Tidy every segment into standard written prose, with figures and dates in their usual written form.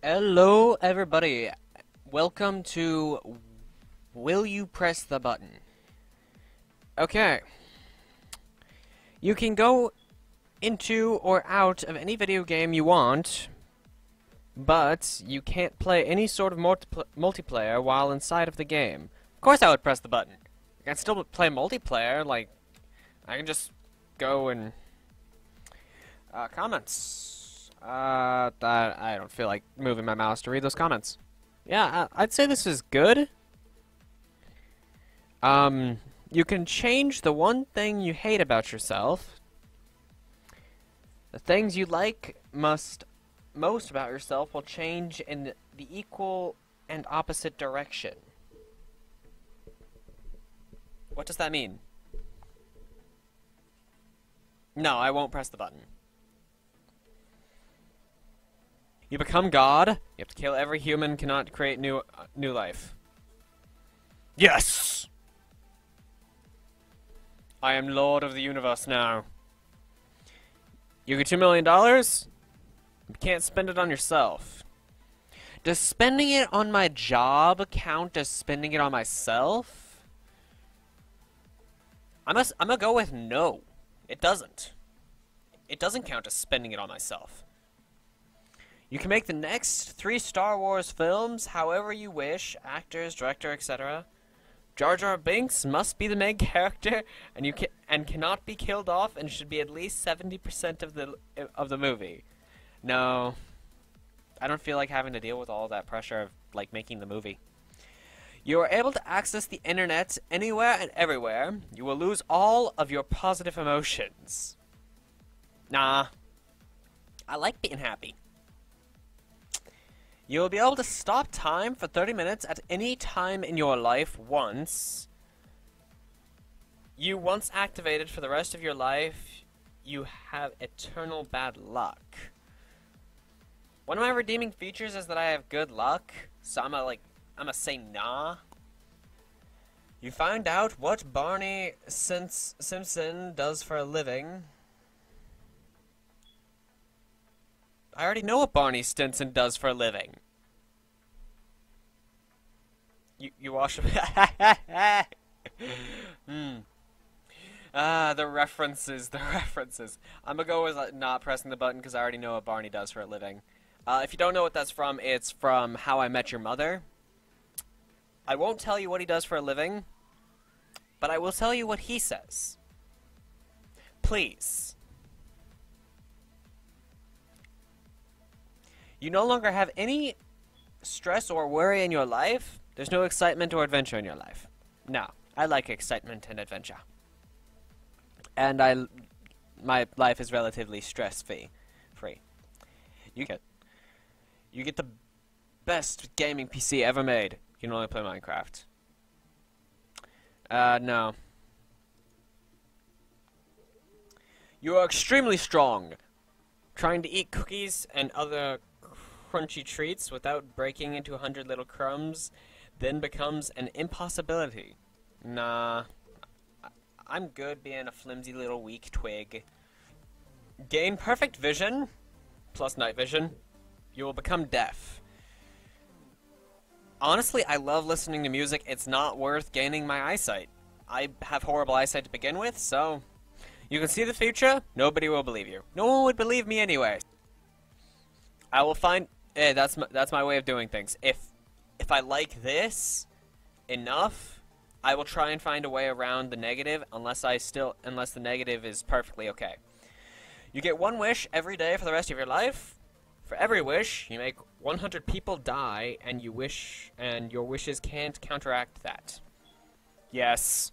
Hello, everybody. Welcome to Will You Press the Button? Okay. You can go into or out of any video game you want, but you can't play any sort of multiplayer while inside of the game. Of course I would press the button. I can still play multiplayer, like, I can just go and... comments. I don't feel like moving my mouse to read those comments. Yeah, I'd say this is good. You can change the one thing you hate about yourself. The things you like most about yourself will change in the equal and opposite direction. What does that mean? No, I won't press the button. You become God. You have to kill every human, cannot create new life. Yes! I am Lord of the Universe now. You get $2 million? You can't spend it on yourself. Does spending it on my job count as spending it on myself? I'm gonna go with no. It doesn't. It doesn't count as spending it on myself. You can make the next 3 Star Wars films however you wish, actors, director, etc. Jar Jar Binks must be the main character, and cannot be killed off, and should be at least 70% of the movie. No, I don't feel like having to deal with all that pressure of like making the movie. You are able to access the internet anywhere and everywhere. You will lose all of your positive emotions. Nah, I like being happy. You will be able to stop time for 30 minutes at any time in your life once. You once activated for the rest of your life, you have eternal bad luck. One of my redeeming features is that I have good luck, so I'm gonna say nah. You find out what Barney Simpson does for a living. I already know what Barney Stinson does for a living. You wash him. The references. I'm gonna go with not pressing the button because I already know what Barney does for a living. If you don't know what that's from, it's from How I Met Your Mother. I won't tell you what he does for a living, but I will tell you what he says. Please. You no longer have any stress or worry in your life. There's no excitement or adventure in your life. No, I like excitement and adventure. And my life is relatively stress-free. You get the best gaming PC ever made. You can only play Minecraft. No. You are extremely strong. Trying to eat cookies and other crunchy treats without breaking into 100 little crumbs then becomes an impossibility. Nah. I'm good being a flimsy little weak twig. Gain perfect vision, plus night vision. You will become deaf. Honestly, I love listening to music. It's not worth gaining my eyesight. I have horrible eyesight to begin with, so... You can see the future, nobody will believe you. No one would believe me anyway. I will find... that's my way of doing things. If I like this enough, I will try and find a way around the negative unless the negative is perfectly okay. You get 1 wish every day for the rest of your life. For every wish, you make 100 people die, and your wishes can't counteract that. Yes.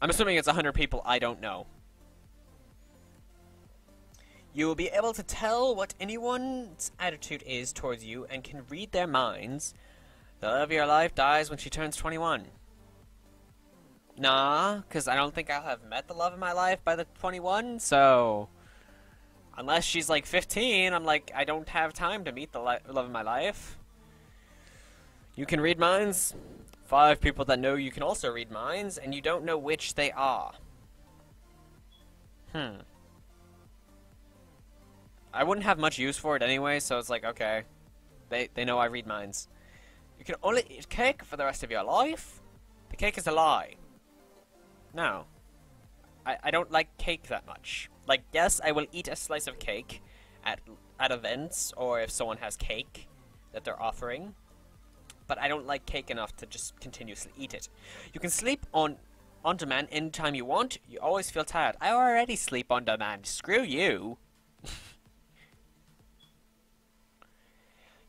I'm assuming it's 100 people I don't know. You will be able to tell what anyone's attitude is towards you and can read their minds. The love of your life dies when she turns 21. Nah, because I don't think I'll have met the love of my life by the 21, so... Unless she's like 15, I'm like, I don't have time to meet the love of my life. You can read minds. 5 people that know you can also read minds, and you don't know which they are. I wouldn't have much use for it anyway, so it's like, okay. They know I read minds. You can only eat cake for the rest of your life? The cake is a lie. No. I don't like cake that much. Like, yes, I will eat a slice of cake at events, or if someone has cake that they're offering. But I don't like cake enough to just continuously eat it. You can sleep on demand anytime you want. You always feel tired. I already sleep on demand. Screw you.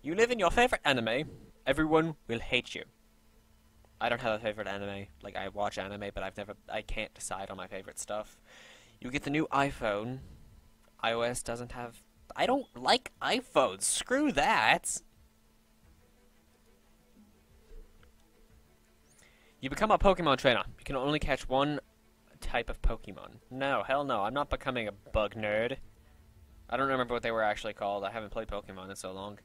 You live in your favorite anime. Everyone will hate you. I don't have a favorite anime. Like, I watch anime, but I can't decide on my favorite stuff. You get the new iPhone. iOS doesn't have... I don't like iPhones. Screw that. You become a Pokemon trainer. You can only catch one type of Pokemon. No, hell no. I'm not becoming a bug nerd. I don't remember what they were actually called. I haven't played Pokemon in so long.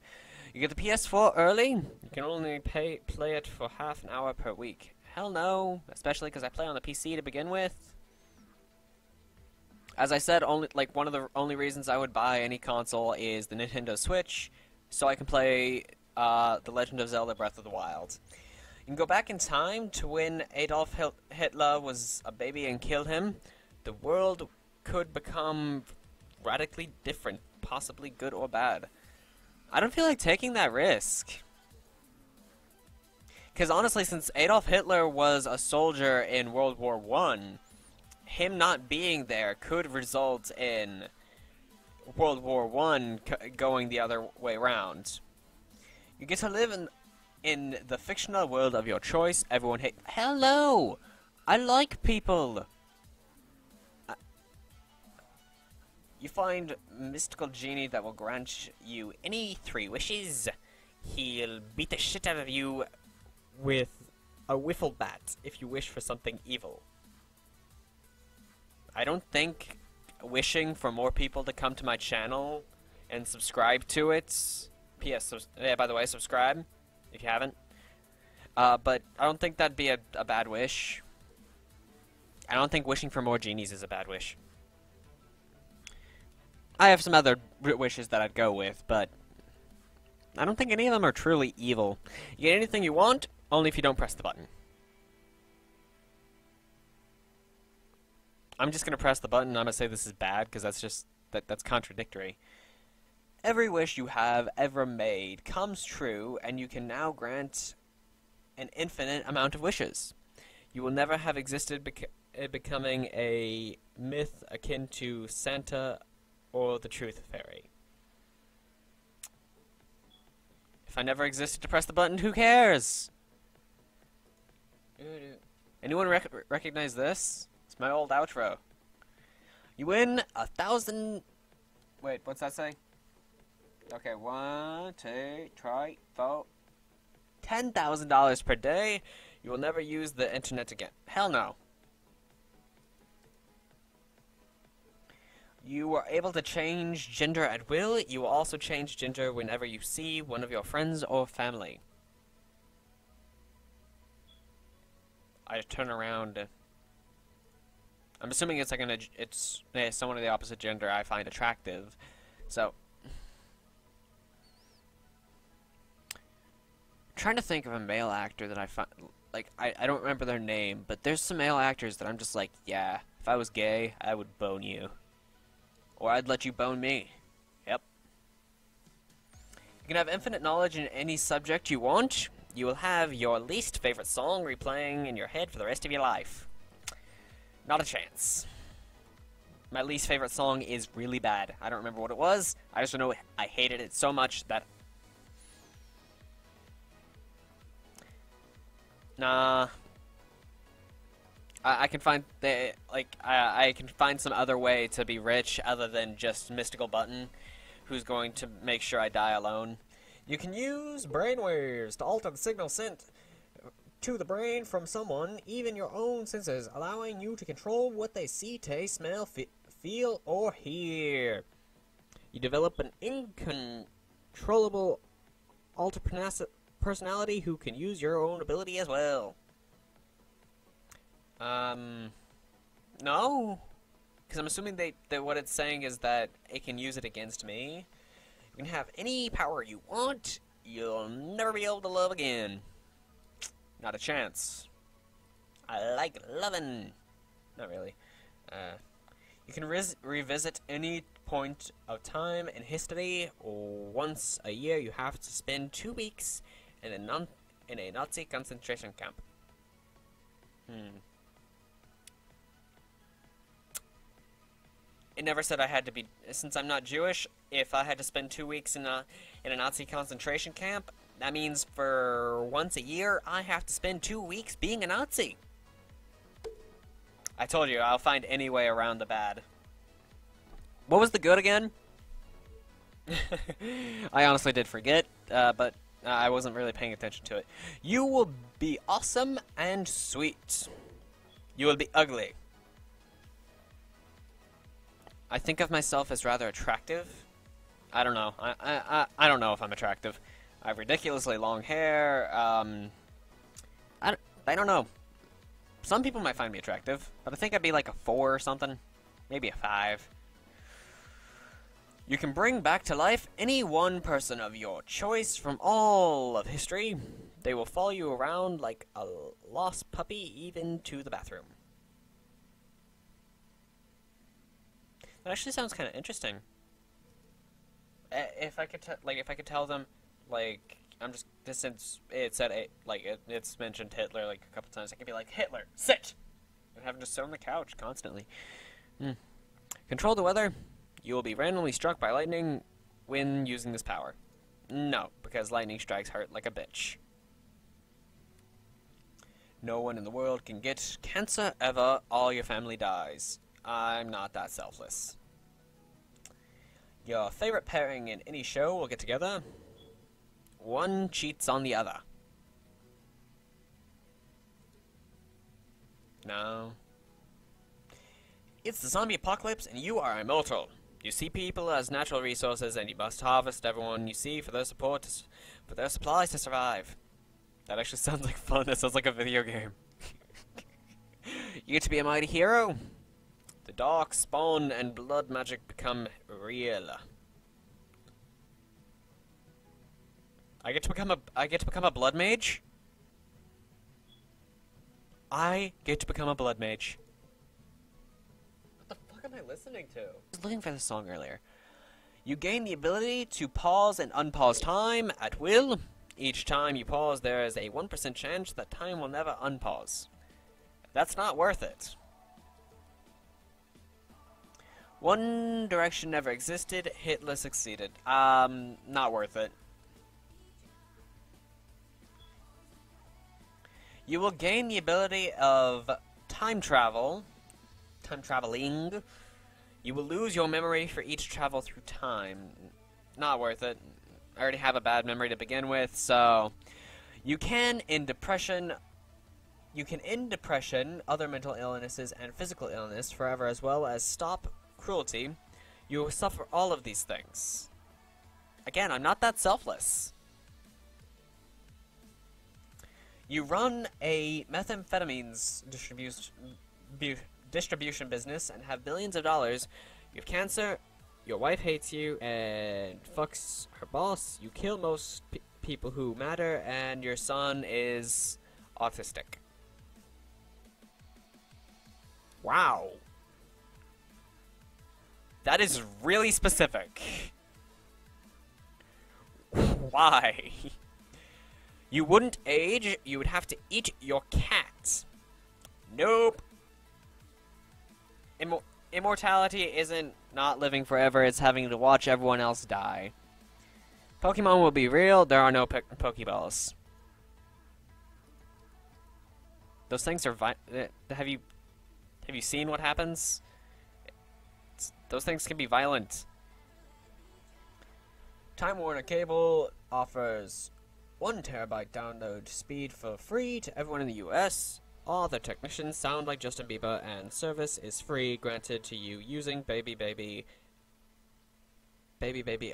You get the PS4 early. You can only play it for half an hour per week. Hell no. Especially because I play on the PC to begin with. As I said, one of the only reasons I would buy any console is the Nintendo Switch, so I can play The Legend of Zelda Breath of the Wild. You can go back in time to when Adolf Hitler was a baby and killed him. The world could become radically different, possibly good or bad. I don't feel like taking that risk. Because honestly, since Adolf Hitler was a soldier in World War I, him not being there could result in World War I going the other way around. You get to live in the fictional world of your choice. Everyone hates... Hell no! I like people! You find mystical genie that will grant you any 3 wishes. He'll beat the shit out of you with a wiffle bat if you wish for something evil. I don't think wishing for more people to come to my channel and subscribe to it... P.S. Yeah, by the way, subscribe if you haven't. But I don't think that'd be a bad wish. I don't think wishing for more genies is a bad wish. I have some other wishes that I'd go with, but I don't think any of them are truly evil. You get anything you want, only if you don't press the button. I'm just gonna press the button and I'm gonna say this is bad, because that's contradictory. Every wish you have ever made comes true, and you can now grant an infinite amount of wishes. You will never have existed becoming a myth akin to Santa or the Truth Fairy. If I never existed to press the button, who cares? Anyone recognize this? It's my old outro. You win 1,000... Wait, what's that say? Okay, 1, 2, 3, 4... $10,000 per day. You will never use the internet again. Hell no. You are able to change gender at will. You will also change gender whenever you see one of your friends or family. I turn around. I'm assuming it's like it's someone of the opposite gender I find attractive. So, I'm trying to think of a male actor that I find, like, I don't remember their name, but there's some male actors that I'm just like, yeah, if I was gay, I would bone you. Or I'd let you bone me. Yep. You can have infinite knowledge in any subject you want. You will have your least favorite song replaying in your head for the rest of your life. Not a chance. My least favorite song is really bad. I don't remember what it was. I just know I hated it so much that... Nah. I can find I can find some other way to be rich other than just Mystical Button, who's going to make sure I die alone. You can use brainwaves to alter the signal sent to the brain from someone, even your own senses, allowing you to control what they see, taste, smell, feel, or hear. You develop an incontrollable alter personality who can use your own ability as well. No. Because I'm assuming that what it's saying is that it can use it against me. You can have any power you want. you'll never be able to love again. Not a chance. I like loving. Not really. You can revisit any point of time in history. Once a year, you have to spend 2 weeks in a Nazi concentration camp. It never said I had to be. Since I'm not Jewish, if I had to spend 2 weeks in a Nazi concentration camp, that means for once a year, I have to spend 2 weeks being a Nazi. I told you, I'll find any way around the bad. What was the good again? I honestly did forget, but I wasn't really paying attention to it. You will be awesome and sweet. You will be ugly. I think of myself as rather attractive. I don't know. I don't know if I'm attractive. I have ridiculously long hair. I don't know. Some people might find me attractive, but I think I'd be like a 4 or something. Maybe a 5. You can bring back to life any one person of your choice from all of history. They will follow you around like a lost puppy, even to the bathroom. That actually sounds kind of interesting. If I could tell them, like, since it said it's mentioned Hitler like a couple times, I could be like, Hitler, sit, and have him just sit on the couch constantly. Control the weather. You will be randomly struck by lightning when using this power. No, because lightning strikes hurt like a bitch. No one in the world can get cancer ever. All your family dies. I'm not that selfless. Your favorite pairing in any show will get together. One cheats on the other. No. It's the zombie apocalypse and you are immortal. You see people as natural resources and you must harvest everyone you see for their supplies to survive. That actually sounds like fun. That sounds like a video game. You get to be a mighty hero. The dark spawn and blood magic become real. I get to become a blood mage? I get to become a blood mage. What the fuck am I listening to? I was looking for this song earlier. You gain the ability to pause and unpause time at will. Each time you pause, there is a 1% chance that time will never unpause. That's not worth it. One Direction never existed. Hitler succeeded. Not worth it. You will gain the ability of time traveling. You will lose your memory for each travel through time. Not worth it. I already have a bad memory to begin with, so you can end depression, other mental illnesses, and physical illness forever, as well as stop cruelty. You will suffer all of these things. Again, I'm not that selfless. You run a methamphetamines distribution business and have billions of dollars. You have cancer. Your wife hates you and fucks her boss. You kill most people who matter, and your son is autistic. Wow. That is really specific. Why? You wouldn't age. You would have to eat your cat. Nope. Immortality isn't not living forever, it's having to watch everyone else die. Pokemon will be real, there are no Pokeballs. Those things are have you seen what happens? Those things can be violent. Time Warner Cable offers 1 terabyte download speed for free to everyone in the US. All the technicians sound like Justin Bieber, and service is free, granted to you using Baby Baby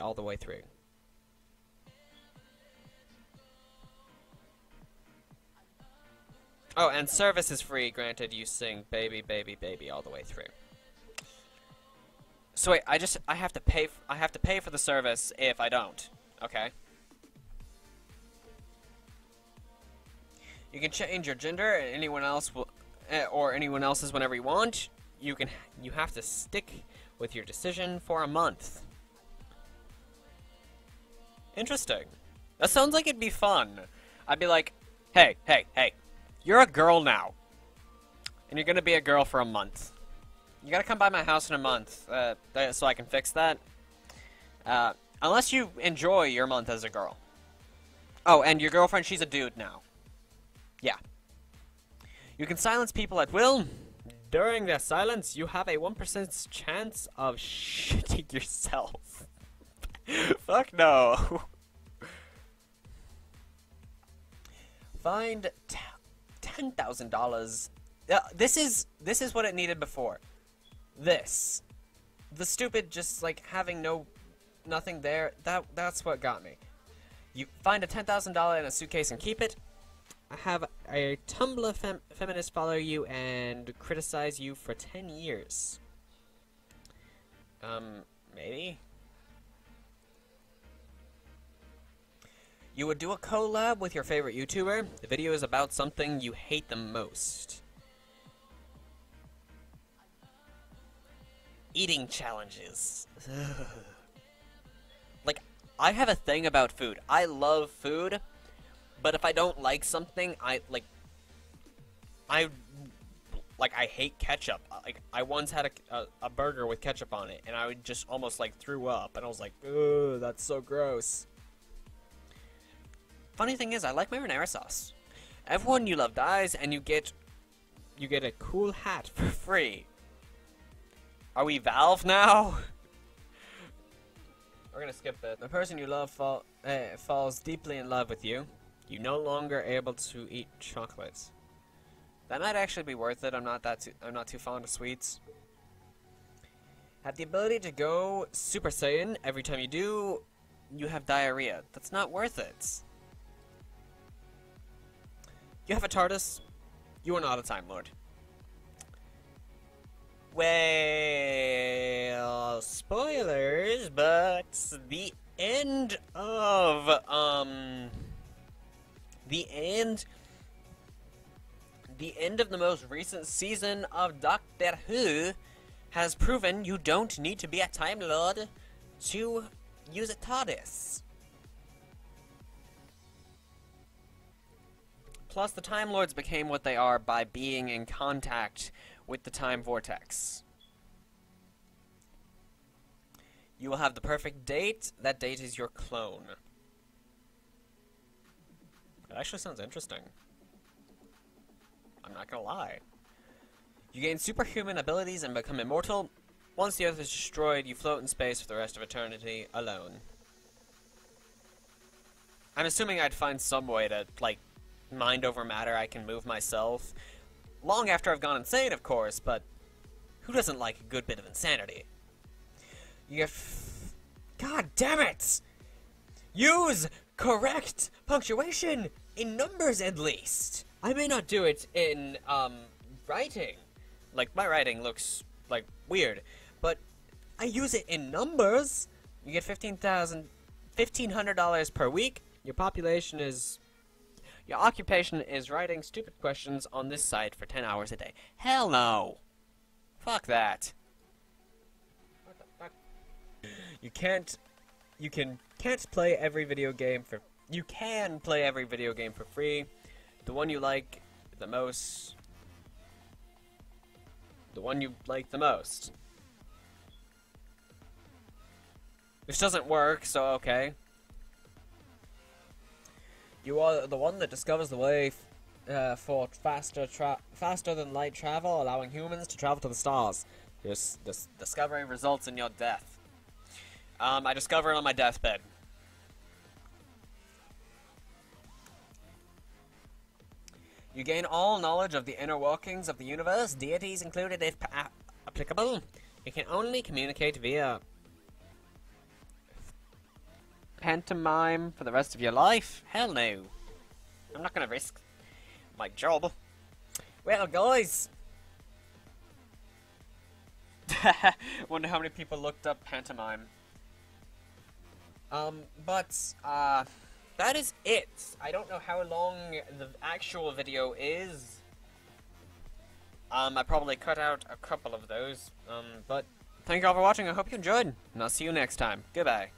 all the way through. Oh, and service is free, granted you sing Baby Baby all the way through. So wait, I have to pay for the service if I don't. Okay. You can change your gender, and anyone else will, or anyone else's whenever you want. You have to stick with your decision for a month. Interesting. That sounds like it'd be fun. I'd be like, hey, you're a girl now, and you're gonna be a girl for a month. You gotta come by my house in a month, so I can fix that. Unless you enjoy your month as a girl. Oh, and your girlfriend, she's a dude now. Yeah. You can silence people at will. During their silence, you have a 1% chance of shitting yourself. Fuck no. Find $10,000. This is what it needed before. This. The stupid just like having nothing there. That's what got me. You find a $10,000 in a suitcase and keep it. Have a Tumblr feminist follow you and criticize you for 10 years. Maybe? You would do a collab with your favorite YouTuber. The video is about something you hate the most. Eating challenges. Like, I have a thing about food. I love food. But if I don't like something, I hate ketchup. Like, I once had a burger with ketchup on it, and I would just almost, like, threw up. And I was like, ugh, that's so gross. Funny thing is, I like marinara sauce. Everyone you love dies, and you get a cool hat for free. Are we Valve now? We're gonna skip this. The person you love falls deeply in love with you. You're no longer able to eat chocolates. That might actually be worth it. I'm not too fond of sweets. Have the ability to go Super Saiyan. Every time you do, you have diarrhea. That's not worth it. You have a TARDIS. You are not a Time Lord. Well, spoilers, but the end of the most recent season of Doctor Who has proven you don't need to be a Time Lord to use a TARDIS. Plus, the Time Lords became what they are by being in contact with the Time Vortex. You will have the perfect date. That date is your clone. That actually sounds interesting. I'm not gonna lie. You gain superhuman abilities and become immortal. Once the Earth is destroyed, you float in space for the rest of eternity alone. I'm assuming I'd find some way to, like, mind over matter. I can move myself. Long after I've gone insane, of course, but who doesn't like a good bit of insanity? You get God damn it! Use correct punctuation in numbers at least. I may not do it in, writing. Like, my writing looks, like, weird. But I use it in numbers. You get $1,500 per week. Your population is... Your occupation is writing stupid questions on this site for 10 hours a day. Hell no! Fuck that. What the fuck? You can't play every video game for... You can play every video game for free. The one you like the most. The one you like the most. Which doesn't work, so okay. You are the one that discovers the way for faster than light travel, allowing humans to travel to the stars. This discovery results in your death. I discovered it on my deathbed. You gain all knowledge of the inner workings of the universe, deities included if applicable. You can only communicate via pantomime for the rest of your life? Hell no. I'm not gonna risk my job. Well, guys. Wonder how many people looked up pantomime. That's that is it. I don't know how long the actual video is. I probably cut out a couple of those. But thank you all for watching. I hope you enjoyed, and I'll see you next time. Goodbye.